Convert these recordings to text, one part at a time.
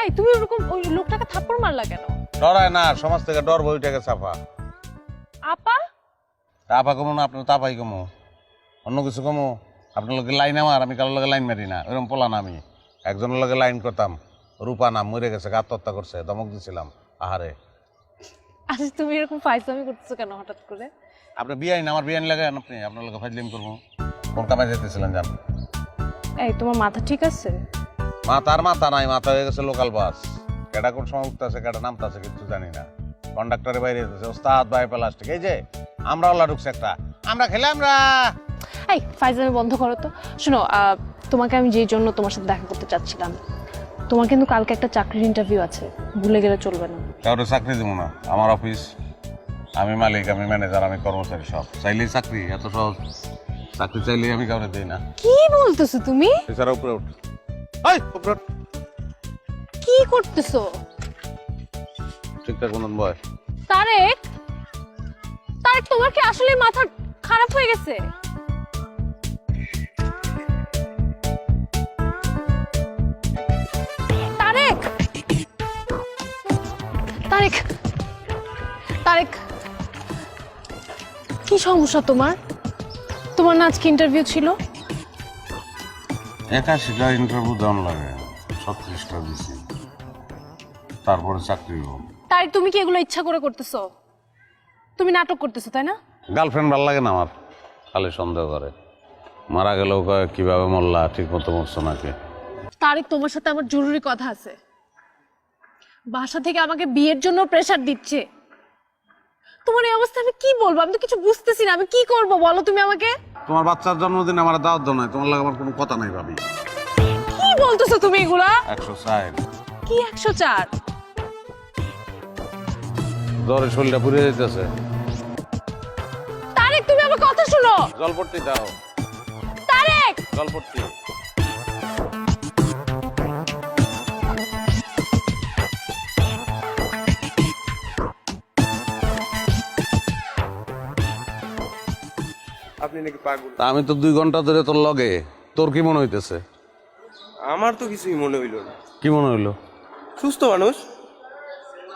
এই তুমি ওরকম ওই লোকটাকে থাপ্পড় মারলা কেন? ডরায় না, সমাজ থেকে ডর বইটাকে চাপা। আপা আপা কমো না, আপনার তাপাই কমো, অন্য কিছু কমো। আপনার লোকের লাইন আমার, আমি কারোর লোকের লাইন মারি না, ওইরকম পোলা না আমি। একজনের লোকের লাইন করতাম, রূপা নাম, মরে গেছে, আত্মহত্যা করছে, ধমক দিছিলাম। আহারে, আচ্ছা তুমি এরকম ফাইজলামি করতেছো কেন হঠাৎ করে? আপনি বিয়াইন, আমার বিয়াইন লাগান, আপনি আপনার লোকে ফাইজলিম করবো। কোন কামাই যেতেছিলেন জান? এই তোমার মাথা ঠিক আছে? মাথার মাথা নাই, মাথা হয়ে গেছে লোকাল বাস। কেডা কোন সময় উঠতেছে, কেডা নামতেছে কিছু জানি না। কন্ডাক্টরের বাইরে যেতেছে, ওস্তাদ ভাই প্লাস্টিক। এই যে আমরা ওলা ঢুকছে একটা, আমরা খেলে আমরা। এই ফাইজলামি বন্ধ করো তো। শোনো, তোমাকে আমি যেই জন্য তোমার সাথে দেখা করতে চাচ্ছিলাম, তোমার কিন্তু কালকে একটা চাকরির ইন্টারভিউ আছে, ভুলে গেলে চলবে না। কাউরে চাকরি দিব না, আমার অফিস, আমি মালিক, আমি ম্যানেজার, আমি কর্মচারী, সব চাইলেই চাকরি, এত সহজ। চাকরি চাইলেই আমি কাউরে দিই না। কি বলতেছো তুমি? এছাড়া উপরে উঠ, উপরে উঠ। কি করতেছো? ঠিকঠাক মতন বয়। তারেক, তারেক তোমার কি আসলে মাথা খারাপ হয়ে গেছে? তারেক, তারেক, তারেক, কি সমস্যা তোমার? তোমার না আজকে ইন্টারভিউ ছিল? 81টা ইন্টারভিউ দেওয়ান লাগে, 36টা দিছি, তারপরে চাকরি হোক। তারেক তুমি কি এগুলো ইচ্ছা করে করতেছো? তুমি নাটক করতেছো তাই না? গার্লফ্রেন্ড ভালো লাগে না আমার, খালি সন্দেহ করে। মারা গেলেও কয় কিভাবে মরলা, ঠিক মতো মরছো নাকি। তারেক তোমার সাথে আমার জরুরি কথা আছে। বাসা থেকে আমাকে বিয়ের জন্য প্রেসার দিচ্ছে। তোমার এই অবস্থা আমি কি বলবো? আমি তো কিছু বুঝতেছি না, আমি কি করব বলো তুমি আমাকে। তোমার বাচ্চার জন্মদিন আমার দাওয়াত দাও নাই, তোমার লাগে আমার কোনো কথা নাই ভাবি। কি বলতেছো তুমি এগুলা? 104 কি 104? জ্বরে শরীরটা পুড়ে যেতেছে। তারেক তুমি আমার কথা শোনো। জলপট্টি দাও, তারেক, জলপট্টি। আপনি নাকি পাগল? তা আমি তো 2 ঘন্টা ধরে তোর লগে, তোর কি মনে হইতেছে? আমার তো কিছুই মনে হইল না। কি মনে হইলো? সুস্থ মানুষ।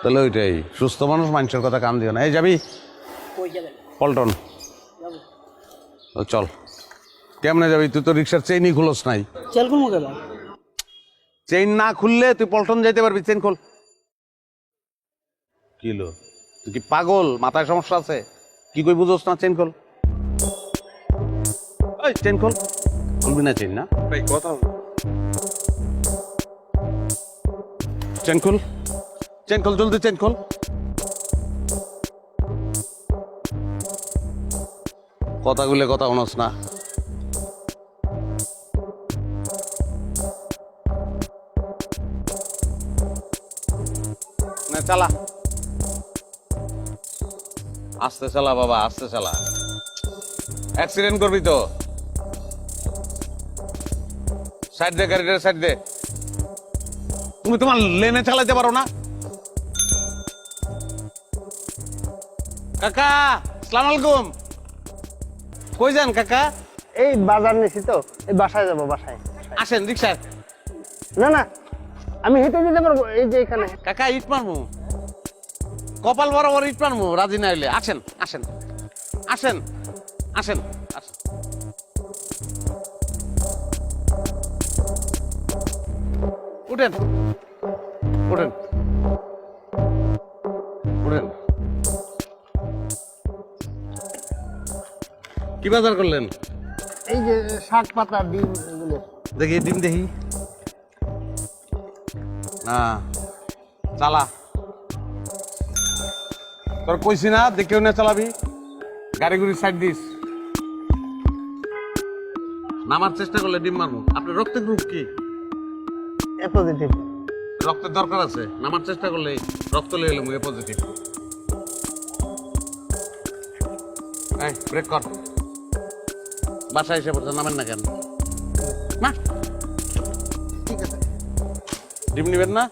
তাহলে ওইটাই, সুস্থ মানুষ মানুষের কথা কান দিও না। এই যাবি পল্টন? ও চল। কেমনে যাবি? তুই তো রিক্সার চেইনই খুলস নাই। চেইন না খুললে তুই পল্টন যাইতে পারবি? চেইন খোল। কিলো, তুই কি পাগল? মাথায় সমস্যা আছে? কি কই বুঝোস না? চেইন খোল। এই চেইন খোল। খুলবি না চেইন? না ভাই কথা চেইন খোল, চেইন খোল, জলদি চেইন খোল। কথাগুলো কথা শোনস না। না চালা, আস্তে চালা বাবা, আস্তে চালা, অ্যাক্সিডেন্ট করবি তো। সাইড দে গাড়িটা, সাইড দে। তুমি তোমার লেনে চালাতে পারো না? কাকা আসসালামু আলাইকুম। কই যান কাকা? এই বাজার নিছি তো, এই বাসায় যাবো, বাসায়। আসেন রিক্সা। না না, আমি হেঁটে যেতে পারবো, এই যে এখানে। কাকা ইট মারমু, কপাল বরাবর ইট মারমু, রাজি না হইলে। আসেন আসেন আসেন আসেন আসেন। উঠেন উঠেন উঠেন। কি বাজার করলেন? এই যে শাক পাতা, ডিম, এগুলো। দেখি ডিম দেখি। না চালা, তোর কইছি না দেখেও না চালাবি, গাড়ি গুড়ি সাইড দিস। নামার চেষ্টা করলে ডিম মারবো। আপনার রক্তের গ্রুপ কি? এ পজিটিভ। রক্তের দরকার আছে, নামার চেষ্টা করলে রক্ত লয়ে এলাম এ পজিটিভ। এই ব্রেক কর। বাসায় এসে পড়ছে, নামেন না কেন? না ঠিক আছে। ডিম নিবেন না?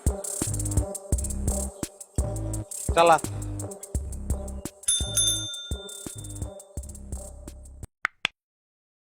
চালা।